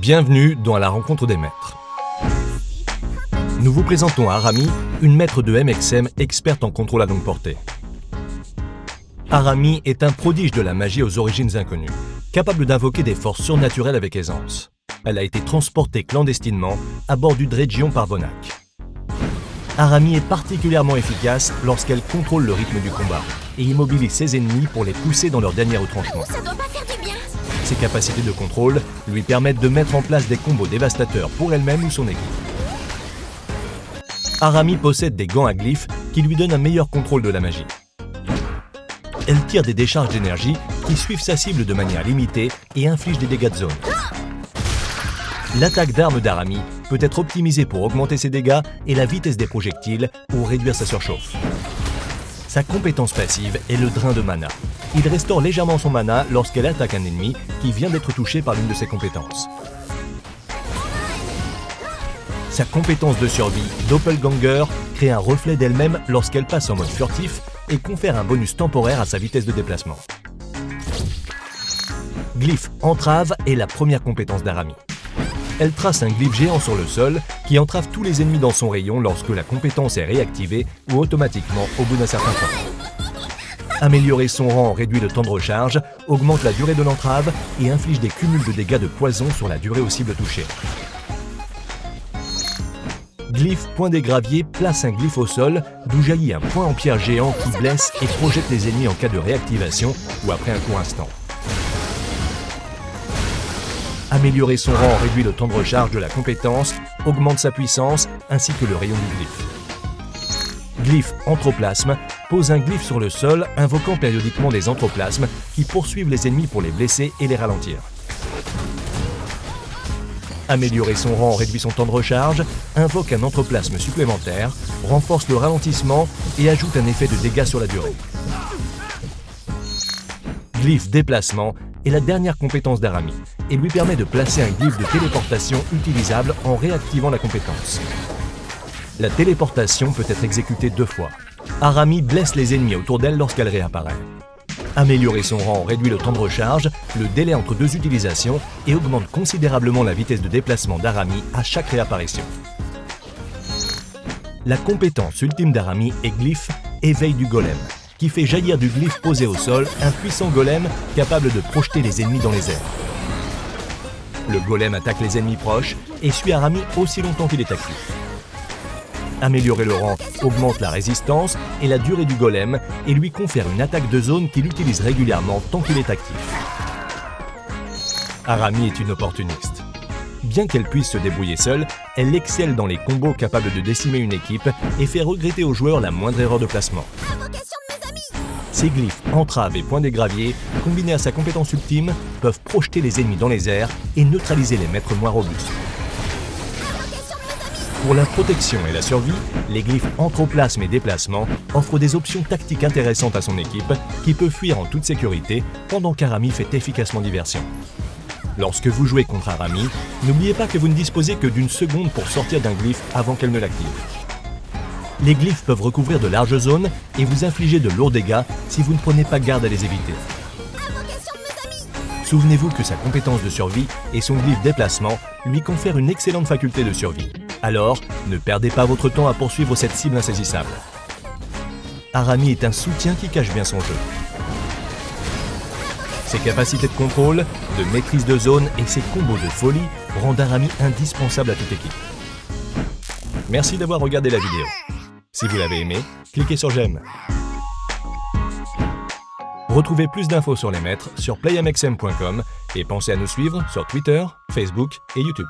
Bienvenue dans À la rencontre des maîtres. Nous vous présentons Arami, une maître de MXM experte en contrôle à longue portée. Arami est un prodige de la magie aux origines inconnues, capable d'invoquer des forces surnaturelles avec aisance. Elle a été transportée clandestinement à bord du Dredgion par Vonak. Arami est particulièrement efficace lorsqu'elle contrôle le rythme du combat et immobilise ses ennemis pour les pousser dans leur dernier retranchement. Ça doit pas faire du bien. Ses capacités de contrôle lui permettent de mettre en place des combos dévastateurs pour elle-même ou son équipe. Arami possède des gants à glyphes qui lui donnent un meilleur contrôle de la magie. Elle tire des décharges d'énergie qui suivent sa cible de manière limitée et infligent des dégâts de zone. L'attaque d'armes d'Arami peut être optimisée pour augmenter ses dégâts et la vitesse des projectiles ou réduire sa surchauffe. Sa compétence passive est le drain de mana. Il restaure légèrement son mana lorsqu'elle attaque un ennemi qui vient d'être touché par l'une de ses compétences. Sa compétence de survie, Doppelganger, crée un reflet d'elle-même lorsqu'elle passe en mode furtif et confère un bonus temporaire à sa vitesse de déplacement. Glyphe Entrave est la première compétence d'Arami. Elle trace un glyphe géant sur le sol qui entrave tous les ennemis dans son rayon lorsque la compétence est réactivée ou automatiquement au bout d'un certain temps. Améliorer son rang réduit le temps de recharge, augmente la durée de l'entrave et inflige des cumuls de dégâts de poison sur la durée aux cibles touchées. Glyphe Point des Graviers place un glyphe au sol d'où jaillit un point en pierre géant qui blesse et projette les ennemis en cas de réactivation ou après un coup instant. Améliorer son rang réduit le temps de recharge de la compétence, augmente sa puissance ainsi que le rayon du glyphe. Glyphe Anthroplasme pose un glyphe sur le sol invoquant périodiquement des anthroplasmes qui poursuivent les ennemis pour les blesser et les ralentir. Améliorer son rang réduit son temps de recharge, invoque un anthroplasme supplémentaire, renforce le ralentissement et ajoute un effet de dégâts sur la durée. Glyphe Déplacement est la dernière compétence d'Arami et lui permet de placer un glyphe de téléportation utilisable en réactivant la compétence. La téléportation peut être exécutée 2 fois. Arami blesse les ennemis autour d'elle lorsqu'elle réapparaît. Améliorer son rang réduit le temps de recharge, le délai entre 2 utilisations et augmente considérablement la vitesse de déplacement d'Arami à chaque réapparition. La compétence ultime d'Arami est Glyphe Éveil du Golem, qui fait jaillir du glyphe posé au sol un puissant golem capable de projeter les ennemis dans les airs. Le golem attaque les ennemis proches et suit Arami aussi longtemps qu'il est actif. Améliorer le rang augmente la résistance et la durée du golem et lui confère une attaque de zone qu'il utilise régulièrement tant qu'il est actif. Arami est une opportuniste. Bien qu'elle puisse se débrouiller seule, elle excelle dans les combos capables de décimer une équipe et fait regretter aux joueurs la moindre erreur de placement. Ses glyphes Entrave et Point des Graviers, combinés à sa compétence ultime, peuvent projeter les ennemis dans les airs et neutraliser les maîtres moins robustes. Pour la protection et la survie, les glyphes Anthroplasme et Déplacement offrent des options tactiques intéressantes à son équipe qui peut fuir en toute sécurité pendant qu'Arami fait efficacement diversion. Lorsque vous jouez contre Arami, n'oubliez pas que vous ne disposez que d'1 seconde pour sortir d'un glyphe avant qu'elle ne l'active. Les glyphes peuvent recouvrir de larges zones et vous infliger de lourds dégâts si vous ne prenez pas garde à les éviter. Souvenez-vous que sa compétence de survie et son glyphe Déplacement lui confèrent une excellente faculté de survie. Alors, ne perdez pas votre temps à poursuivre cette cible insaisissable. Arami est un soutien qui cache bien son jeu. Ses capacités de contrôle, de maîtrise de zone et ses combos de folie rendent Arami indispensable à toute équipe. Merci d'avoir regardé la vidéo. Si vous l'avez aimé, cliquez sur j'aime. Retrouvez plus d'infos sur les maîtres sur playmxm.com et pensez à nous suivre sur Twitter, Facebook et YouTube.